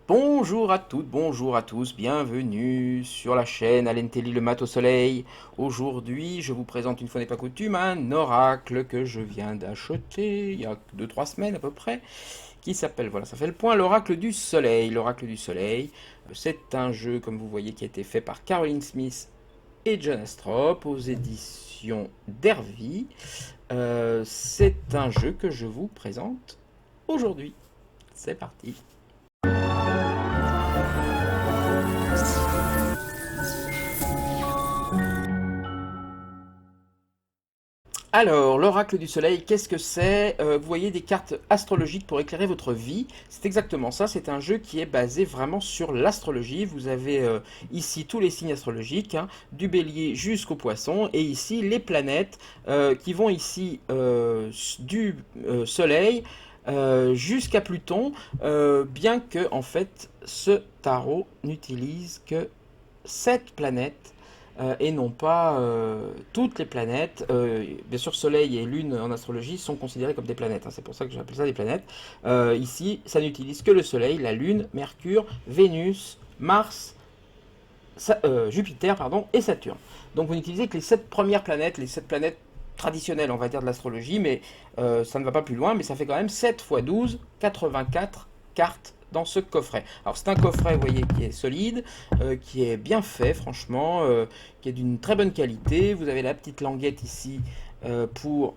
Bonjour à toutes, bonjour à tous, bienvenue sur la chaîne Alain Telly le mat au soleil. Aujourd'hui, je vous présente une fois n'est pas coutume un oracle que je viens d'acheter il y a 2 3 semaines à peu près, qui s'appelle, voilà, ça fait le point, l'oracle du soleil. L'oracle du soleil, c'est un jeu, comme vous voyez, qui a été fait par Caroline Smith et John Astrop aux éditions Dervy. C'est un jeu que je vous présente aujourd'hui. C'est parti. Alors, l'oracle du soleil, qu'est-ce que c'est? Vous voyez des cartes astrologiques pour éclairer votre vie. C'est exactement ça, c'est un jeu qui est basé vraiment sur l'astrologie. Vous avez ici tous les signes astrologiques, hein, du bélier jusqu'au poisson, et ici les planètes qui vont ici du soleil jusqu'à Pluton, bien que en fait ce tarot n'utilise que 7 planètes et non pas toutes les planètes. Bien sûr, Soleil et Lune en astrologie sont considérés comme des planètes, hein, c'est pour ça que j'appelle ça des planètes. Ici, ça n'utilise que le Soleil, la Lune, Mercure, Vénus, Mars, Jupiter pardon, et Saturne. Donc vous n'utilisez que les 7 premières planètes, les 7 planètes traditionnelles, on va dire, de l'astrologie, mais ça ne va pas plus loin, mais ça fait quand même 7 x 12, 84 cartes dans ce coffret. Alors c'est un coffret, vous voyez, qui est solide, qui est bien fait, franchement, qui est d'une très bonne qualité. Vous avez la petite languette ici pour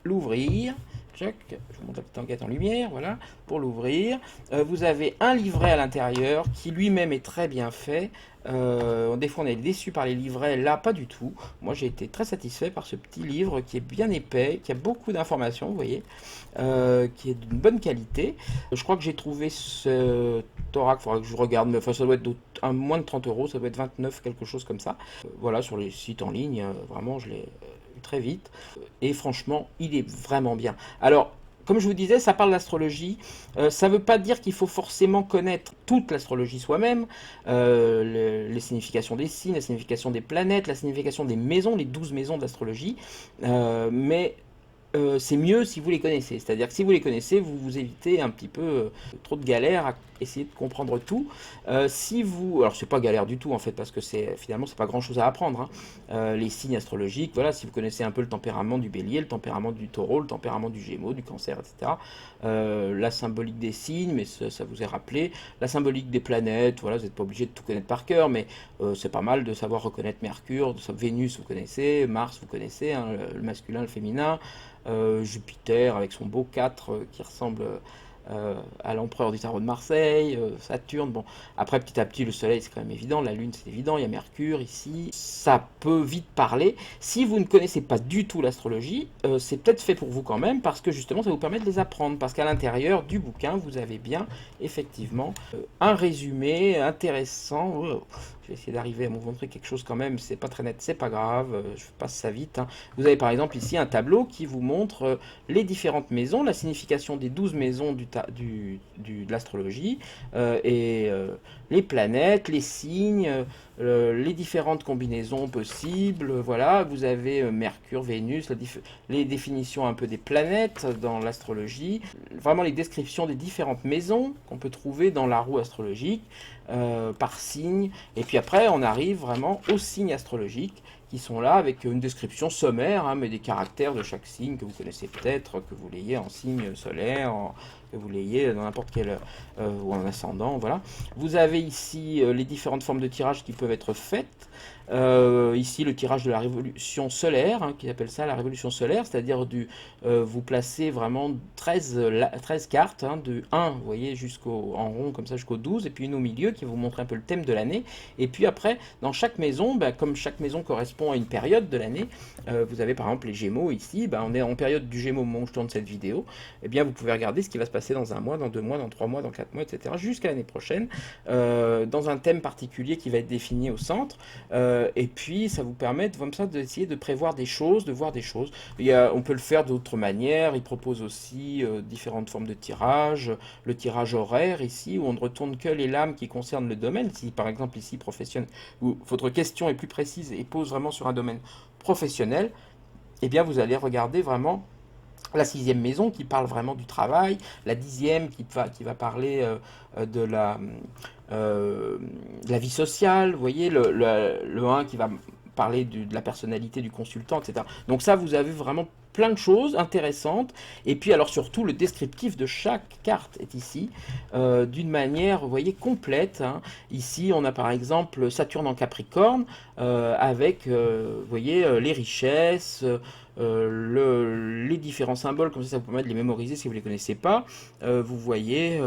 l'ouvrir. Check, je vous montre la petite enquête en lumière, voilà, pour l'ouvrir. Vous avez un livret à l'intérieur qui lui-même est très bien fait. Des fois on est déçu par les livrets, là pas du tout. Moi j'ai été très satisfait par ce petit livre qui est bien épais, qui a beaucoup d'informations, vous voyez, qui est d'une bonne qualité. Je crois que j'ai trouvé ce oracle, il faudra que je regarde, mais enfin ça doit être moins de 30 euros, ça doit être 29, quelque chose comme ça. Voilà, sur les sites en ligne, vraiment je l'ai très vite. Et franchement, il est vraiment bien. Alors, comme je vous disais, ça parle d'astrologie. Ça ne veut pas dire qu'il faut forcément connaître toute l'astrologie soi-même, les significations des signes, la signification des planètes, la signification des maisons, les 12 maisons de l'astrologie. Mais c'est mieux si vous les connaissez. C'est-à-dire que si vous les connaissez, vous vous évitez un petit peu trop de galères à essayer de comprendre tout. Si vous, alors c'est pas galère du tout en fait, parce que finalement c'est pas grand-chose à apprendre, hein. Les signes astrologiques, voilà, si vous connaissez un peu le tempérament du Bélier, le tempérament du Taureau, le tempérament du Gémeaux, du Cancer, etc. La symbolique des signes, mais ça vous est rappelé. La symbolique des planètes, voilà, vous n'êtes pas obligé de tout connaître par cœur, mais c'est pas mal de savoir reconnaître Mercure, Vénus vous connaissez, Mars vous connaissez, hein, le masculin, le féminin. Jupiter avec son beau 4 qui ressemble à l'empereur du tarot de Marseille, Saturne, bon, après petit à petit le soleil c'est quand même évident, la lune c'est évident, il y a Mercure ici, ça peut vite parler. Si vous ne connaissez pas du tout l'astrologie, c'est peut-être fait pour vous quand même, parce que justement ça vous permet de les apprendre, parce qu'à l'intérieur du bouquin vous avez bien effectivement un résumé intéressant. Je vais essayer d'arriver à vous montrer quelque chose quand même, c'est pas très net, c'est pas grave, je passe ça vite, hein. Vous avez par exemple ici un tableau qui vous montre les différentes maisons, la signification des 12 maisons de l'astrologie, et les planètes, les signes, les différentes combinaisons possibles. Voilà, vous avez Mercure, Vénus, les définitions un peu des planètes dans l'astrologie, vraiment les descriptions des différentes maisons qu'on peut trouver dans la roue astrologique, par signe. Et puis après, on arrive vraiment aux signes astrologiques qui sont là avec une description sommaire, hein, mais des caractères de chaque signe que vous connaissez peut-être, que vous l'ayez en signe solaire, que vous l'ayez dans n'importe quel ou en ascendant, voilà. Vous avez ici les différentes formes de tirage qui peuvent être faites. Ici le tirage de la révolution solaire, hein, qui appelle ça la révolution solaire, c'est-à-dire vous placez vraiment 13 cartes, hein, de 1, vous voyez, en rond comme ça jusqu'au 12, et puis une au milieu qui vous montre un peu le thème de l'année. Et puis après, dans chaque maison, comme chaque maison correspond à une période de l'année, vous avez par exemple les Gémeaux ici, on est en période du Gémeaux au moment où je tourne cette vidéo, et bien vous pouvez regarder ce qui va se passer dans un mois, dans 2 mois, dans 3 mois, dans 4 mois, etc., jusqu'à l'année prochaine, dans un thème particulier qui va être défini au centre. Et puis ça vous permet comme ça d'essayer de prévoir des choses, de voir des choses. On peut le faire d'autres manières. Il propose aussi différentes formes de tirage, le tirage horaire ici où on ne retourne que les lames qui concernent le domaine. Si par exemple ici professionnel, où votre question est plus précise et pose vraiment sur un domaine professionnel, eh bien vous allez regarder vraiment la sixième maison qui parle vraiment du travail, la dixième qui va parler de de la vie sociale, vous voyez, le 1 qui va parler de la personnalité du consultant, etc. Donc ça, vous avez vraiment plein de choses intéressantes. Et puis alors surtout, le descriptif de chaque carte est ici, d'une manière, vous voyez, complète, hein. Ici, on a par exemple Saturne en Capricorne, avec, vous voyez, les richesses, les différents symboles, comme ça vous permet de les mémoriser si vous ne les connaissez pas. Vous voyez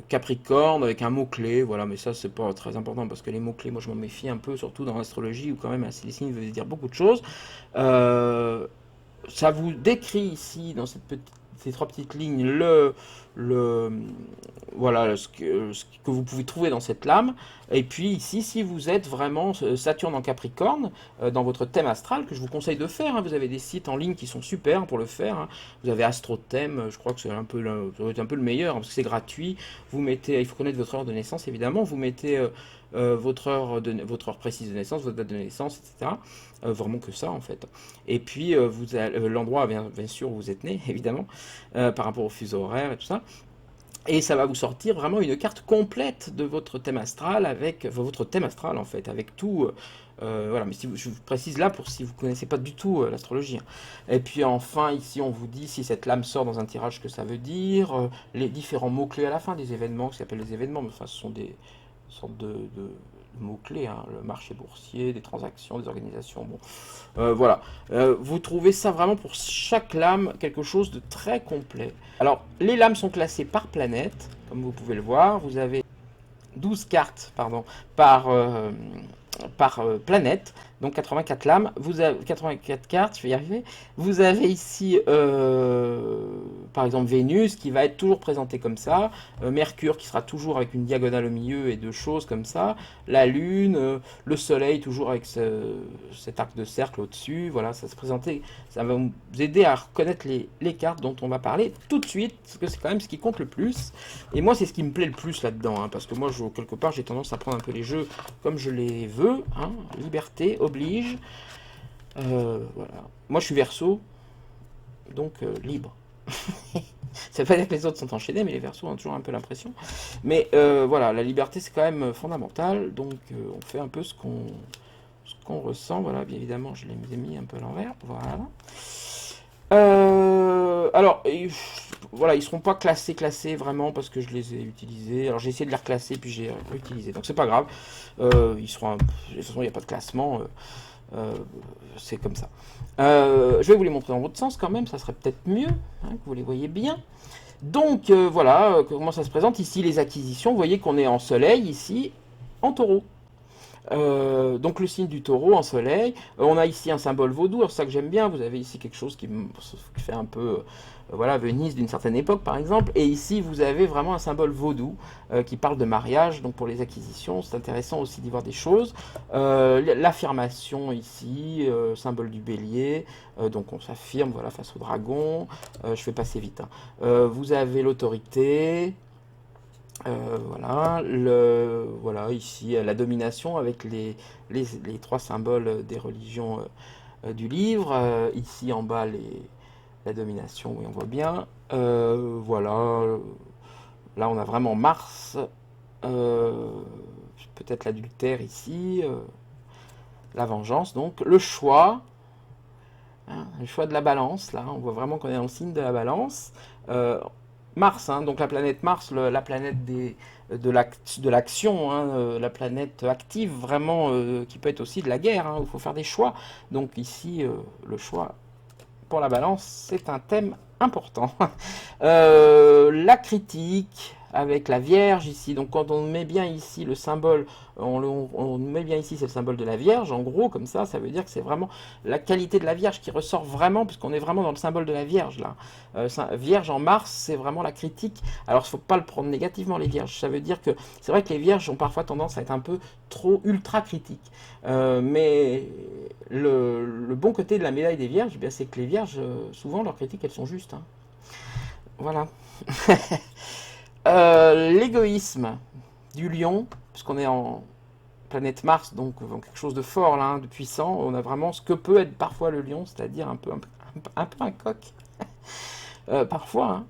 Capricorne avec un mot-clé, voilà, mais ça c'est pas très important parce que les mots-clés, moi je m'en méfie un peu, surtout dans l'astrologie où quand même les signes veulent dire beaucoup de choses. Euh, Ça vous décrit ici, dans ces trois petites lignes, le, voilà, ce que vous pouvez trouver dans cette lame. Et puis ici, si vous êtes vraiment Saturne en Capricorne, dans votre thème astral, que je vous conseille de faire, hein, vous avez des sites en ligne qui sont super pour le faire, hein. Vous avez AstroThème, je crois que c'est un peu ça doit être un peu le meilleur, hein, parce que c'est gratuit. Vous mettez, il faut connaître votre heure de naissance, évidemment. Vous mettez votre heure précise de naissance, votre date de naissance, etc. Vraiment que ça, en fait. Et puis, l'endroit, bien sûr, où vous êtes né, évidemment, par rapport au fuseau horaire et tout ça. Et ça va vous sortir vraiment une carte complète de votre thème astral, avec votre thème astral, en fait, avec tout. Voilà, mais si je vous précise là pour si vous ne connaissez pas du tout l'astrologie, hein. Et puis enfin, ici, on vous dit si cette lame sort dans un tirage, ce que ça veut dire, les différents mots-clés à la fin des événements, qui s'appellent les événements, mais enfin, ce sont des sortes de mots-clés, hein, le marché boursier, des transactions, des organisations, bon. Voilà. Vous trouvez ça vraiment pour chaque lame, quelque chose de très complet. Alors, les lames sont classées par planète, comme vous pouvez le voir. Vous avez 12 cartes, pardon, par, planète, donc 84 lames, vous avez 84 cartes, je vais y arriver. Vous avez ici, par exemple, Vénus qui va être toujours présentée comme ça, Mercure qui sera toujours avec une diagonale au milieu et deux choses comme ça, la Lune, le Soleil toujours avec cet arc de cercle au-dessus, voilà, ça se présentait, ça va vous aider à reconnaître les cartes dont on va parler tout de suite, parce que c'est quand même ce qui compte le plus. Et moi, c'est ce qui me plaît le plus là-dedans, hein, parce que moi, quelque part, j'ai tendance à prendre un peu les jeux comme je les veux, hein, liberté oblige. Voilà. Moi, je suis Verseau, donc libre. Ça veut pas dire que les autres sont enchaînés, mais les Verseaux ont toujours un peu l'impression. Mais voilà, la liberté, c'est quand même fondamental, donc on fait un peu ce qu'on ressent. Voilà, bien évidemment, je les ai mis un peu à l'envers. Voilà. Alors, voilà, ils seront pas classés vraiment parce que je les ai utilisés. Alors j'ai essayé de les reclasser puis j'ai réutilisé, donc c'est pas grave. Ils seront, de toute façon, il n'y a pas de classement, c'est comme ça. Je vais vous les montrer dans votre sens quand même, ça serait peut-être mieux, hein, que vous les voyez bien. Donc voilà, comment ça se présente ici les acquisitions. Vous voyez qu'on est en soleil ici, en taureau. Donc le signe du taureau en soleil. On a ici un symbole vaudou, c'est ça que j'aime bien. Vous avez ici quelque chose qui fait un peu, voilà, Venise d'une certaine époque par exemple. Et ici vous avez vraiment un symbole vaudou qui parle de mariage. Donc pour les acquisitions, c'est intéressant aussi d'y voir des choses. L'affirmation ici, symbole du bélier. Donc on s'affirme, voilà, face au dragon. Je vais passer vite, hein. Vous avez l'autorité. Voilà, ici la domination avec les trois symboles des religions du livre. Ici en bas la domination, oui on voit bien. Voilà, là on a vraiment Mars, euh, peut-être l'adultère ici, la vengeance, donc le choix, hein, le choix de la balance, là on voit vraiment qu'on est dans le signe de la balance. Euh, Mars, hein, donc la planète Mars, la planète de l'action, hein, la planète active, vraiment, qui peut être aussi de la guerre, hein, où il faut faire des choix. Donc ici, le choix pour la balance, c'est un thème important. La critique avec la Vierge ici, donc quand on met bien ici le symbole, on met bien ici, c'est le symbole de la Vierge, en gros, comme ça veut dire que c'est vraiment la qualité de la Vierge qui ressort vraiment, puisqu'on est vraiment dans le symbole de la Vierge là. Vierge en Mars, c'est vraiment la critique. Alors il ne faut pas le prendre négativement les Vierges, ça veut dire que c'est vrai que les Vierges ont parfois tendance à être un peu trop ultra critiques. Mais le bon côté de la médaille des Vierges, eh bien, c'est que les Vierges, souvent leurs critiques, elles sont justes, hein. Voilà. L'égoïsme du lion, puisqu'on est en planète Mars, donc quelque chose de fort, là, hein, de puissant. On a vraiment ce que peut être parfois le lion, c'est-à-dire un peu un coq. Parfois, hein.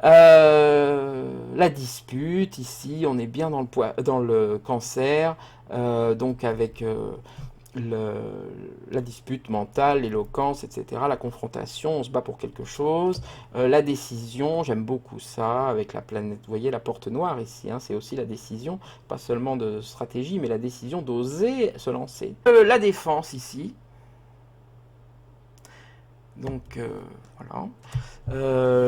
La dispute, ici, on est bien dans le cancer, donc avec le- la dispute mentale, l'éloquence, etc., la confrontation, on se bat pour quelque chose, la décision, j'aime beaucoup ça, avec la planète, vous voyez la porte noire ici, hein, c'est aussi la décision, pas seulement de stratégie, mais la décision d'oser se lancer. La défense ici, donc voilà.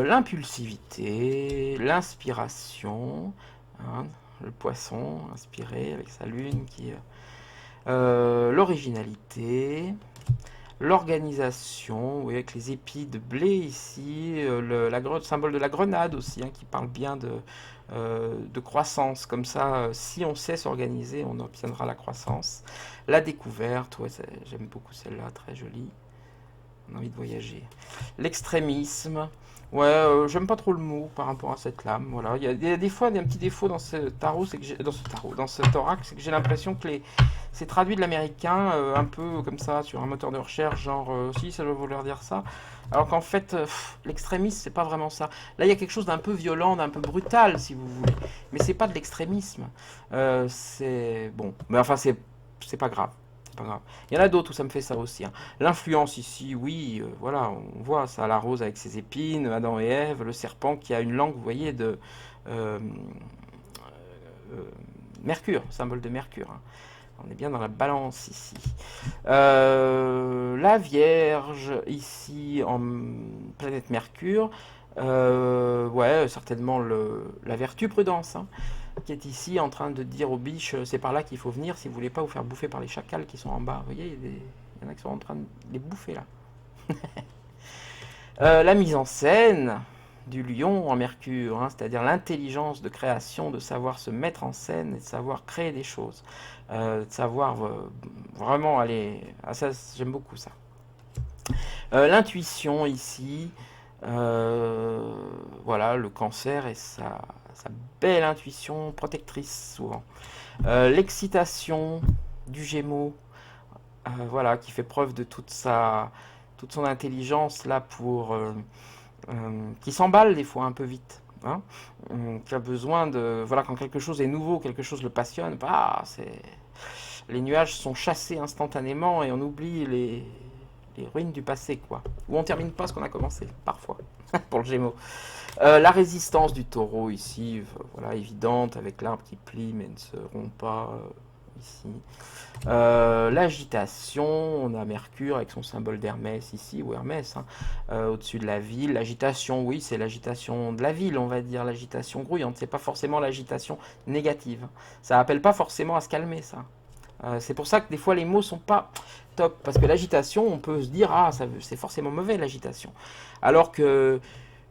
L'impulsivité, l'inspiration, hein, le poisson inspiré avec sa lune qui l'originalité, l'organisation, oui, avec les épis de blé ici, le symbole de la grenade aussi, hein, qui parle bien de croissance. Comme ça, si on sait s'organiser, on obtiendra la croissance. La découverte, ouais, j'aime beaucoup celle-là, très jolie. On a envie de voyager. L'extrémisme. Ouais, j'aime pas trop le mot par rapport à cette lame. Voilà, il y a des fois des petits défauts dans ce tarot, c'est que dans ce thorax, c'est que j'ai l'impression que c'est traduit de l'américain un peu comme ça sur un moteur de recherche, genre si ça doit vouloir dire ça. Alors qu'en fait, l'extrémisme c'est pas vraiment ça. Là, il y a quelque chose d'un peu violent, d'un peu brutal, si vous voulez, mais c'est pas de l'extrémisme. C'est bon, mais enfin c'est pas grave. C'est pas grave. Il y en a d'autres où ça me fait ça aussi, hein. L'influence ici, oui, voilà, on voit ça, la rose avec ses épines, Adam et Ève, le serpent qui a une langue, vous voyez, de euh, euh, Mercure, symbole de Mercure, hein. On est bien dans la balance ici. La Vierge, ici, en planète Mercure, ouais, certainement la vertu prudence, hein, qui est ici en train de dire aux biches, c'est par là qu'il faut venir si vous voulez pas vous faire bouffer par les chacals qui sont en bas. Vous voyez, il y en a qui sont en train de les bouffer là. La mise en scène du lion en Mercure, hein, c'est-à-dire l'intelligence de création, de savoir se mettre en scène et de savoir créer des choses, de savoir vraiment aller. Ah, ça, j'aime beaucoup ça. L'intuition ici, voilà, le cancer et sa belle intuition protectrice souvent. L'excitation du Gémeaux, voilà, qui fait preuve de toute son intelligence là qui s'emballe des fois un peu vite, hein, qui a besoin de, voilà, quand quelque chose est nouveau, quelque chose le passionne, bah, les nuages sont chassés instantanément et on oublie les ruines du passé, quoi. Ou on termine pas ce qu'on a commencé, parfois, pour le Gémeaux. La résistance du taureau ici, voilà, évidente, avec l'arbre qui plie mais ne se rompt pas, ici. L'agitation, on a Mercure avec son symbole d'Hermès ici, ou Hermès, hein, au-dessus de la ville. L'agitation, oui, c'est l'agitation de la ville, on va dire, l'agitation grouillante. C'est pas forcément l'agitation négative. Ça appelle pas forcément à se calmer, ça. C'est pour ça que des fois les mots sont pas top, parce que l'agitation, on peut se dire, ah, c'est forcément mauvais l'agitation. Alors que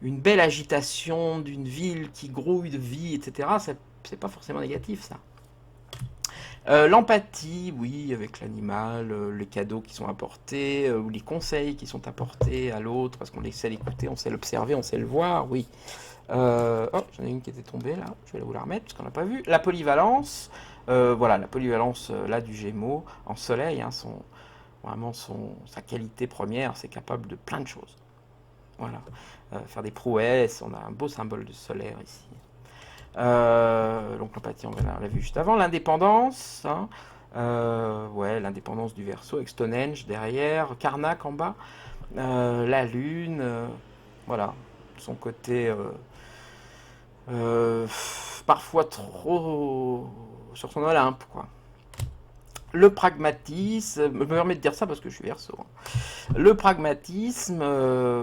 une belle agitation d'une ville qui grouille de vie, etc., c'est pas forcément négatif, ça. L'empathie, oui, avec l'animal, les cadeaux qui sont apportés, ou les conseils qui sont apportés à l'autre, parce qu'on sait l'écouter, on sait l'observer, on sait le voir, oui. Oh, j'en ai une qui était tombée là, je vais vous la remettre parce qu'on n'a pas vu. La polyvalence, voilà, la polyvalence là du Gémeaux en soleil, hein, vraiment sa qualité première, c'est capable de plein de choses. Voilà, faire des prouesses, on a un beau symbole de solaire ici. Donc l'empathie, on l'a vu juste avant. L'indépendance, hein, ouais, l'indépendance du Verseau avec Stonehenge derrière, Karnak en bas, la Lune, voilà, son côté euh, parfois trop sur son Olympe, quoi. Le pragmatisme, je me permets de dire ça parce que je suis Verseau, hein. Le pragmatisme,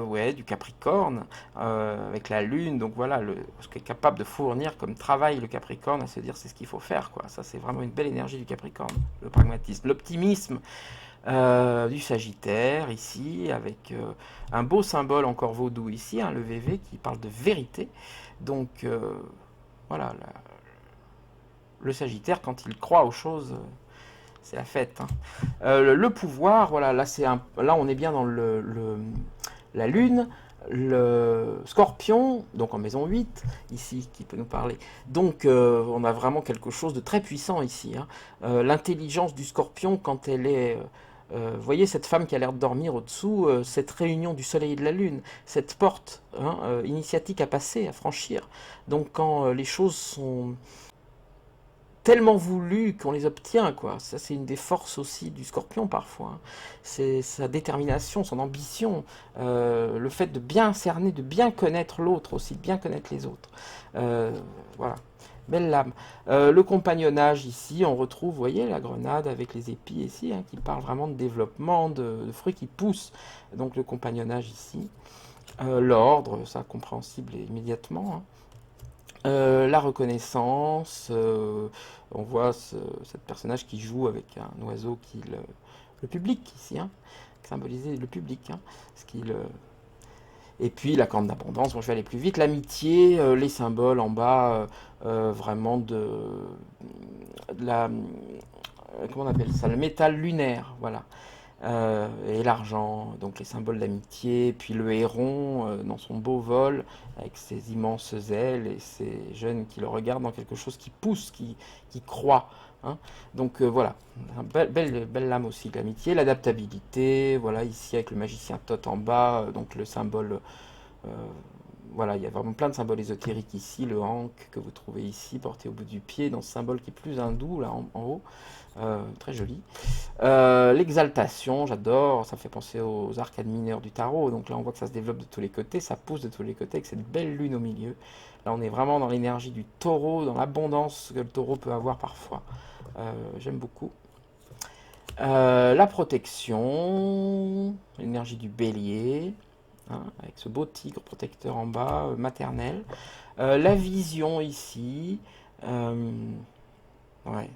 ouais, du Capricorne, avec la Lune, donc voilà, ce qui est capable de fournir comme travail le Capricorne, à se dire c'est ce qu'il faut faire, quoi. Ça, c'est vraiment une belle énergie du Capricorne, le pragmatisme. L'optimisme du Sagittaire, ici, avec un beau symbole encore vaudou ici, hein, le VV, qui parle de vérité. Donc, voilà, le Sagittaire, quand il croit aux choses, c'est la fête, hein. Le pouvoir, voilà, là on est bien dans la Lune, le Scorpion, donc en maison 8, ici, qui peut nous parler. Donc on a vraiment quelque chose de très puissant ici, hein. L'intelligence du Scorpion, quand elle est Vous voyez cette femme qui a l'air de dormir au-dessous, cette réunion du soleil et de la lune, cette porte hein, initiatique à passer, à franchir. Donc quand les choses sont tellement voulues qu'on les obtient, quoi. Ça, c'est une des forces aussi du scorpion parfois, hein. C'est sa détermination, son ambition, le fait de bien cerner, de bien connaître l'autre aussi, de bien connaître les autres. Euh, voilà. Belle lame. Le compagnonnage ici, on retrouve, vous voyez, la grenade avec les épis ici, hein, qui parle vraiment de développement, de fruits qui poussent. Donc le compagnonnage ici. L'ordre, ça compréhensible immédiatement, hein. La reconnaissance, on voit cette personnage qui joue avec un oiseau qui le public ici, hein, symboliser le public, hein, ce qui le, et puis la corne d'abondance, bon je vais aller plus vite, l'amitié, les symboles en bas, vraiment de la, comment on appelle ça, le métal lunaire, voilà. Et l'argent, donc les symboles d'amitié, puis le héron dans son beau vol, avec ses immenses ailes et ses jeunes qui le regardent dans quelque chose qui pousse, qui croît, hein. Donc voilà, belle lame aussi de l'amitié, l'adaptabilité, voilà ici avec le magicien Thoth en bas, donc le symbole, euh, voilà, il y a vraiment plein de symboles ésotériques ici, le Ankh que vous trouvez ici, porté au bout du pied, dans ce symbole qui est plus hindou, là en haut, très joli. L'exaltation, j'adore, ça fait penser aux arcades mineures du tarot, donc là on voit que ça se développe de tous les côtés, ça pousse de tous les côtés avec cette belle lune au milieu. Là on est vraiment dans l'énergie du taureau, dans l'abondance que le taureau peut avoir parfois. J'aime beaucoup. La protection, l'énergie du bélier, hein, avec ce beau tigre protecteur en bas, maternel. La vision ici, euh, ouais,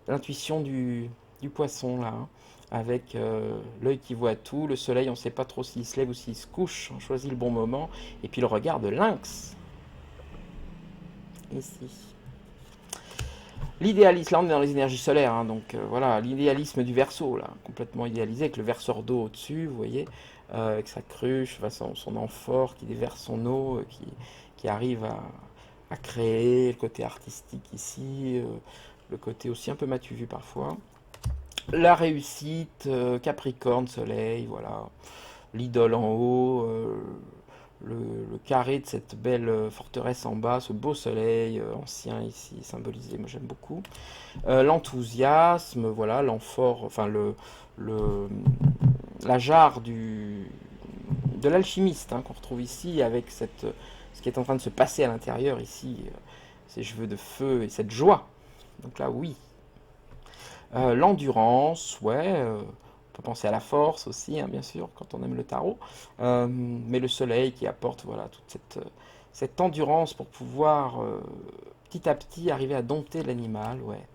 l'intuition du poisson là, hein, avec l'œil qui voit tout, le soleil on ne sait pas trop s'il se lève ou s'il se couche, on choisit le bon moment, et puis le regard de lynx, ici. L'idéalisme, là on est dans les énergies solaires, hein, donc voilà, l'idéalisme du Verseau, là, complètement idéalisé, avec le verseur d'eau au-dessus, vous voyez, avec sa cruche, enfin, son amphore qui déverse son eau, qui arrive à créer, le côté artistique ici, le côté aussi un peu matu vu parfois. La réussite, Capricorne, Soleil, voilà, l'idole en haut, le carré de cette belle forteresse en bas, ce beau soleil ancien ici symbolisé, moi j'aime beaucoup. L'enthousiasme, voilà, l'amphore, enfin le, la jarre de l'alchimiste hein, qu'on retrouve ici avec ce qui est en train de se passer à l'intérieur ici, ces cheveux de feu et cette joie. Donc là, oui. L'endurance, ouais. On peut penser à la force aussi, hein, bien sûr, quand on aime le tarot. Mais le soleil qui apporte voilà, toute cette endurance pour pouvoir petit à petit arriver à dompter l'animal, ouais.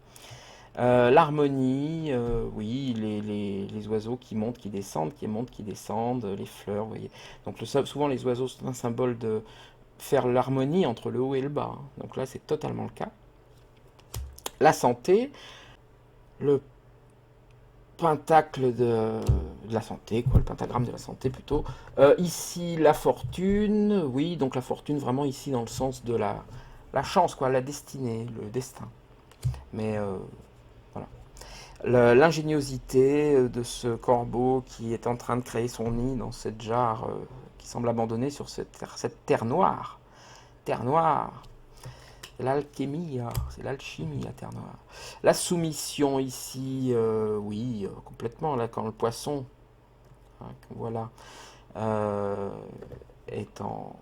L'harmonie, oui, les oiseaux qui montent, qui descendent, qui montent, qui descendent, les fleurs, vous voyez. Donc souvent les oiseaux sont un symbole de faire l'harmonie entre le haut et le bas, hein. Donc là c'est totalement le cas. La santé, le pentacle de la santé, quoi, le pentagramme de la santé plutôt. Ici, la fortune, oui, donc la fortune vraiment ici dans le sens de la chance, quoi, la destinée, le destin. Mais voilà. L'ingéniosité de ce corbeau qui est en train de créer son nid dans cette jarre qui semble abandonnée sur cette terre noire. Terre noire, l'alchimie, c'est l'alchimie, la terre noire. La soumission ici, oui, complètement. Là, quand le poisson, hein, voilà, euh, est en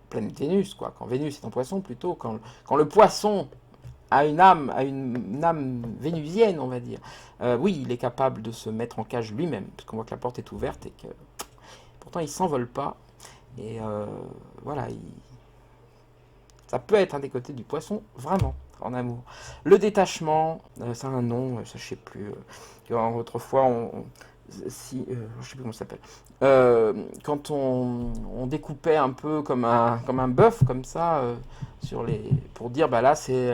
pleine Vénus, quoi. Quand Vénus est en poisson, plutôt. Quand le poisson a une âme vénusienne, on va dire. Oui, il est capable de se mettre en cage lui-même, parce qu'on voit que la porte est ouverte et que pourtant il s'envole pas. Et voilà, ça peut être un des côtés du poisson, vraiment, en amour. Le détachement, ça a un nom, ça je sais plus. Autrefois, si, je sais plus comment ça s'appelle. Quand on découpait un peu comme un bœuf, comme ça, pour dire, bah là, c'est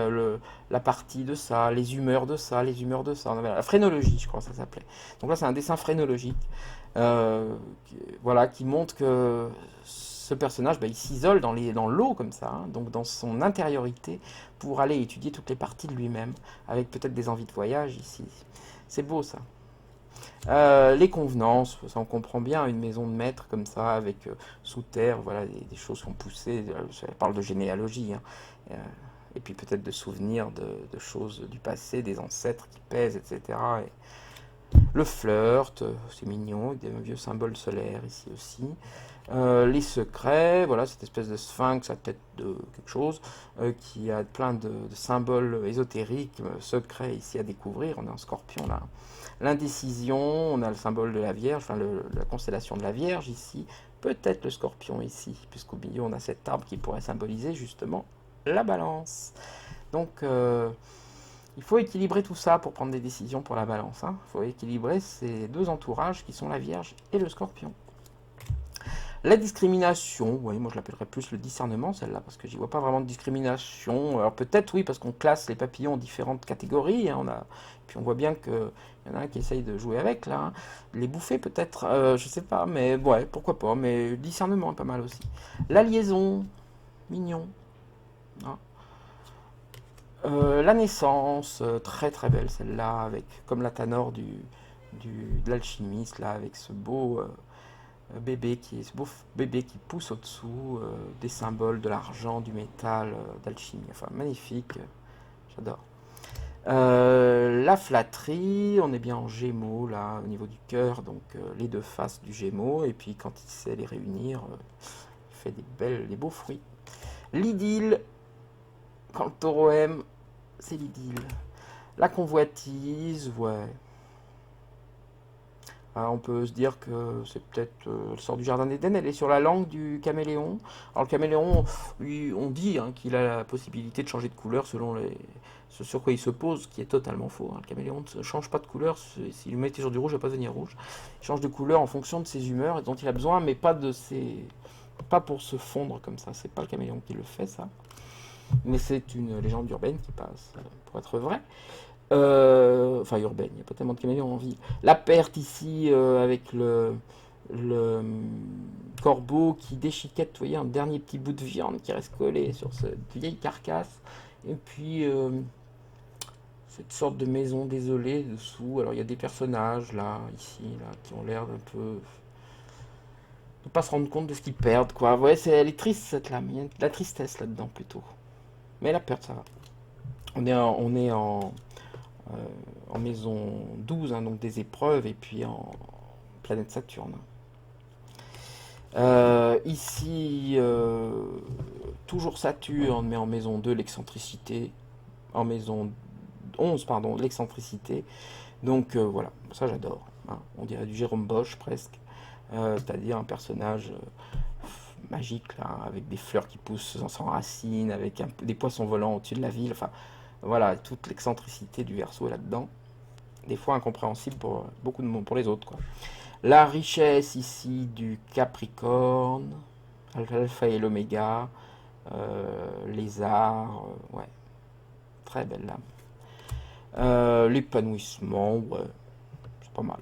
la partie de ça, les humeurs de ça, les humeurs de ça. On avait la phrénologie, je crois que ça s'appelait. Donc là, c'est un dessin phrénologique, voilà, qui montre que ce personnage, bah, il s'isole dans l'eau comme ça, hein, donc dans son intériorité, pour aller étudier toutes les parties de lui-même, avec peut-être des envies de voyage ici. C'est beau ça. Les convenances, ça on comprend bien, une maison de maître comme ça, avec sous terre, voilà, des choses qui ont poussé, ça parle de généalogie, hein. Euh, et puis peut-être de souvenirs de choses du passé, des ancêtres qui pèsent, etc. Le flirt, c'est mignon, des vieux symboles solaires ici aussi. Les secrets, voilà, cette espèce de sphinx à tête de quelque chose, qui a plein de symboles ésotériques, secrets ici à découvrir. On est en scorpion là. L'indécision, on a le symbole de la Vierge, enfin la constellation de la Vierge ici. Peut-être le scorpion ici, puisqu'au milieu on a cet arbre qui pourrait symboliser justement la balance. Donc, il faut équilibrer tout ça pour prendre des décisions pour la balance, hein. Il faut équilibrer ces deux entourages qui sont la Vierge et le Scorpion. La discrimination, oui, moi je l'appellerais plus le discernement, celle-là, parce que j'y vois pas vraiment de discrimination. Alors peut-être oui, parce qu'on classe les papillons en différentes catégories, hein, puis on voit bien qu'il y en a un qui essaye de jouer avec, là, hein. Les bouffer peut-être, je sais pas, mais ouais, pourquoi pas, mais le discernement est pas mal aussi. La liaison, mignon, hein. La naissance, très très belle celle-là, avec comme la Tanor de l'alchimiste, là, avec ce beau ce beau bébé qui pousse au-dessous, des symboles de l'argent, du métal, d'alchimie. Enfin, magnifique, j'adore. La flatterie, on est bien en gémeaux là, au niveau du cœur, donc les deux faces du gémeau, et puis quand il sait les réunir, il fait des beaux fruits. L'idylle, quand le taureau aime, c'est l'idylle. La convoitise, ouais. On peut se dire que c'est peut-être elle sort du jardin d'Éden, elle est sur la langue du caméléon. Alors le caméléon, lui, on dit hein, qu'il a la possibilité de changer de couleur selon ce sur quoi il se pose, ce qui est totalement faux, hein. Le caméléon ne change pas de couleur, s'il lui mettait sur du rouge, il ne va pas devenir rouge. Il change de couleur en fonction de ses humeurs et dont il a besoin, mais pas pour se fondre comme ça. C'est pas le caméléon qui le fait, ça. Mais c'est une légende urbaine qui passe pour être vraie. Enfin urbaine, il n'y a pas tellement de caméléons en ville. La perte ici avec le corbeau qui déchiquette, vous voyez, un dernier petit bout de viande qui reste collé sur cette vieille carcasse. Et puis cette sorte de maison désolée dessous. Alors il y a des personnages là, ici, là, qui ont l'air d'un peu de pas se rendre compte de ce qu'ils perdent, quoi. Ouais, elle est triste cette lame, il y a de la tristesse là-dedans plutôt. Mais la perte, ça va. On est en maison 12, hein, donc des épreuves, et puis en planète Saturne. Ici, toujours Saturne, mais en maison 2, l'excentricité. En maison 11, pardon, l'excentricité. Donc voilà, ça j'adore, hein. On dirait du Jérôme Bosch presque. C'est-à-dire un personnage magique, là, avec des fleurs qui poussent sans racines, avec des poissons volants au-dessus de la ville. Enfin, voilà, toute l'excentricité du Verseau est là-dedans. Des fois incompréhensible pour beaucoup de monde, pour les autres, quoi. La richesse ici du Capricorne, l'alpha et l'oméga, les arts, ouais, très belle lame. L'épanouissement, ouais, c'est pas mal.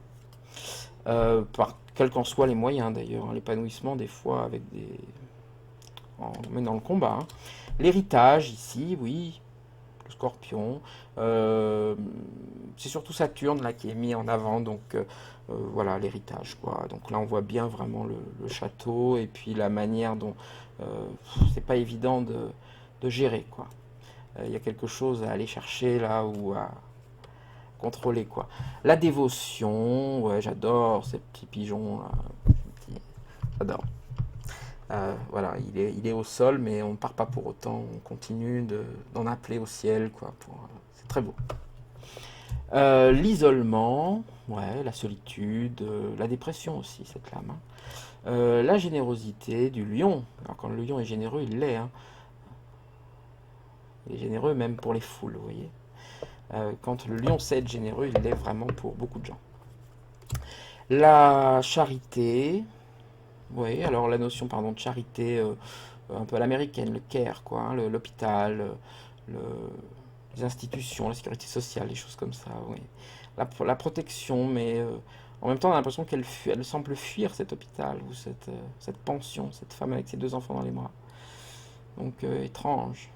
Par quels qu'en soient les moyens d'ailleurs, hein, l'épanouissement des fois avec on met dans le combat, hein. L'héritage ici, oui, le Scorpion. C'est surtout Saturne là qui est mis en avant, donc voilà l'héritage quoi. Donc là on voit bien vraiment le château et puis la manière dont euh, c'est pas évident de gérer quoi. Il y a quelque chose à aller chercher là ou à contrôler quoi. La dévotion, ouais j'adore ces petits pigeons là. J'adore. Voilà, il est au sol, mais on ne part pas pour autant. On continue d'en appeler au ciel, quoi. C'est très beau. L'isolement, ouais, la solitude, la dépression aussi, cette lame, hein. La générosité du lion. Alors quand le lion est généreux, il l'est, hein. Il est généreux même pour les foules, vous voyez. Quand le lion sait être généreux, il l'est vraiment pour beaucoup de gens. La charité, oui, alors la notion pardon, de charité un peu à l'américaine, le care, quoi, hein, l'hôpital, le, les institutions, la sécurité sociale, les choses comme ça, oui. La protection, mais en même temps on a l'impression elle semble fuir cet hôpital ou cette pension, cette femme avec ses deux enfants dans les bras. Donc étrange.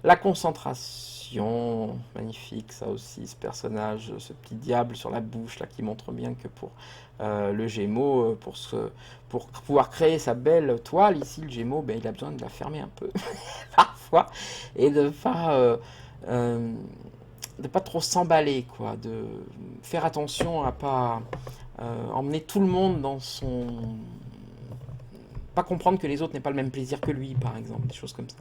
La concentration, L'ascension, magnifique ça aussi, ce personnage, ce petit diable sur la bouche là qui montre bien que pour le Gémeaux, pour pouvoir créer sa belle toile, ici le Gémeaux, ben, il a besoin de la fermer un peu parfois et euh, de pas trop s'emballer, quoi, de faire attention à pas emmener tout le monde dans son... Pas comprendre que les autres n'aient pas le même plaisir que lui, par exemple, des choses comme ça.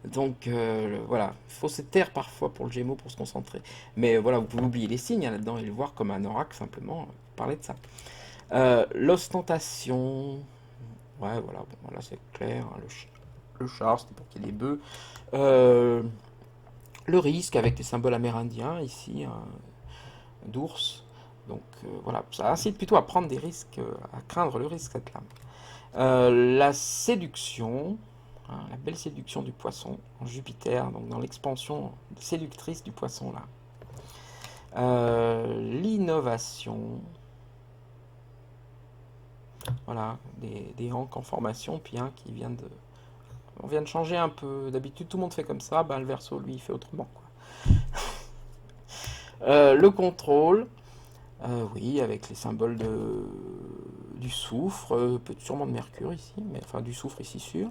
Donc voilà, il faut se taire parfois pour le Gémeaux pour se concentrer. Mais voilà, vous pouvez oublier les signes hein, là-dedans et le voir comme un oracle simplement, parler de ça. L'ostentation, ouais voilà, bon voilà c'est clair, hein, le char c'était pour qu'il y ait des bœufs. Euh, le risque avec les symboles amérindiens ici, hein, d'ours. Donc voilà, ça incite plutôt à prendre des risques, à craindre le risque cette lame. La séduction, hein, la belle séduction du poisson en Jupiter, donc dans l'expansion séductrice du poisson là. L'innovation, voilà, des hanques en formation, puis un qui vient de... On vient de changer un peu, d'habitude tout le monde fait comme ça, ben, le Verseau lui il fait autrement, quoi. Le contrôle, oui, avec les symboles du soufre, sûrement de Mercure ici, mais enfin du soufre ici sûr.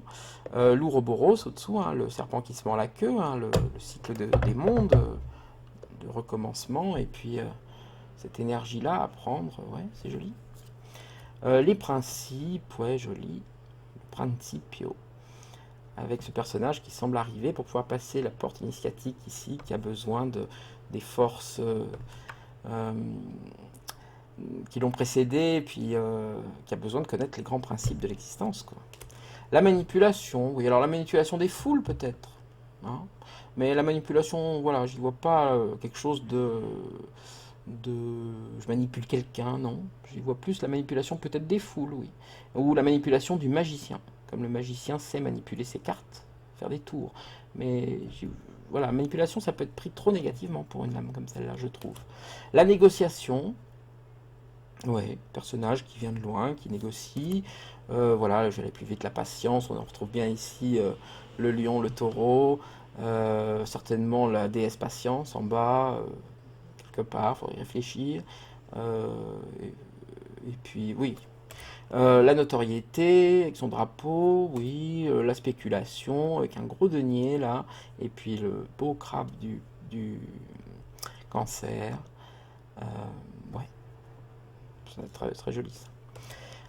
L'Ouroboros au-dessous, hein, le serpent qui se mord la queue, hein, le cycle des mondes, de recommencement, et puis cette énergie-là à prendre, ouais, c'est joli. Les principes, ouais, joli. Principio. Avec ce personnage qui semble arriver pour pouvoir passer la porte initiatique ici, qui a besoin des forces euh, qui l'ont précédé, puis qui a besoin de connaître les grands principes de l'existence, quoi. La manipulation, oui, alors la manipulation des foules peut-être, hein, mais la manipulation, voilà, je ne vois pas quelque chose de... Je manipule quelqu'un, non. Je vois plus la manipulation peut-être des foules, oui. Ou la manipulation du magicien, comme le magicien sait manipuler ses cartes, faire des tours. Mais voilà, manipulation, ça peut être pris trop négativement pour une lame comme celle-là, je trouve. La négociation, ouais, personnage qui vient de loin, qui négocie. Voilà, je vais aller plus vite, la patience. On en retrouve bien ici le lion, le taureau. Certainement la déesse patience en bas, quelque part, il faut y réfléchir. Euh, et, et puis, oui. La notoriété, avec son drapeau, oui. La spéculation, avec un gros denier là. Et puis le beau crabe du cancer. Euh, ouais. C'est très, très joli ça.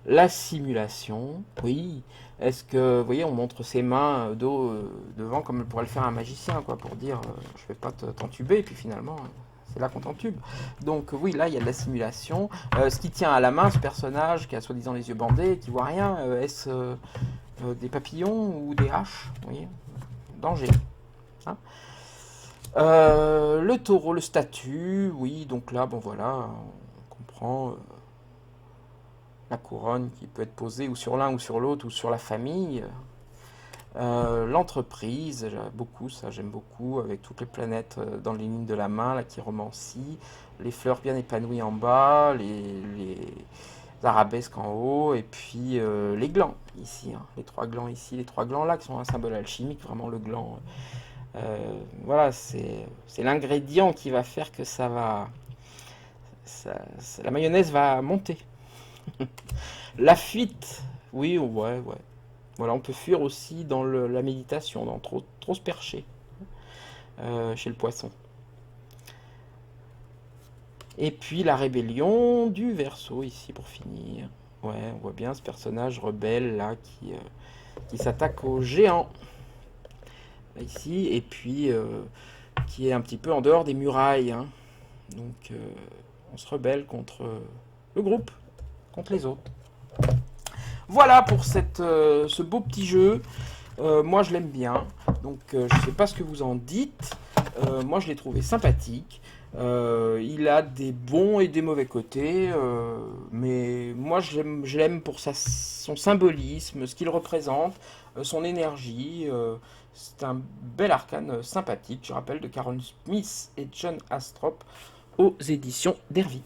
La simulation, oui. Est-ce que, vous voyez, on montre ses mains devant comme pourrait le faire un magicien, quoi, pour dire je vais pas t'entuber, et puis finalement, c'est là qu'on t'entube. Donc, oui, là, il y a de la simulation. Ce qui tient à la main, ce personnage qui a soi-disant les yeux bandés, qui voit rien, est-ce des papillons ou des haches? Vous voyez, danger. Hein. Le taureau, le statut, oui, donc là, bon voilà, on comprend la couronne qui peut être posée ou sur l'un ou sur l'autre ou sur la famille. L'entreprise, beaucoup, ça j'aime beaucoup, avec toutes les planètes dans les lignes de la main, là qui romancient, les fleurs bien épanouies en bas, les arabesques en haut, et puis les glands ici, hein, les trois glands ici, les trois glands là qui sont un symbole alchimique, vraiment le gland. Voilà, c'est l'ingrédient qui va faire que la mayonnaise va monter. La fuite, oui, ouais, ouais. Voilà, on peut fuir aussi dans la méditation, dans trop se percher chez le poisson. Et puis la rébellion du Verseau ici pour finir. Ouais, on voit bien ce personnage rebelle là qui s'attaque aux géants ici et puis qui est un petit peu en dehors des murailles, hein. Donc on se rebelle contre le groupe, contre les autres. Voilà pour ce beau petit jeu. Moi je l'aime bien, donc je ne sais pas ce que vous en dites. Moi je l'ai trouvé sympathique. Il a des bons et des mauvais côtés, mais moi je l'aime pour son symbolisme, ce qu'il représente, son énergie. C'est un bel arcane sympathique, je rappelle, de Karen Smith et John Astrop aux éditions d'Hervy.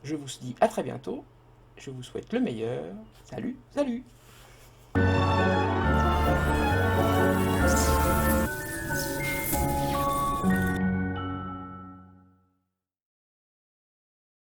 Je vous dis à très bientôt. Je vous souhaite le meilleur. Salut, salut!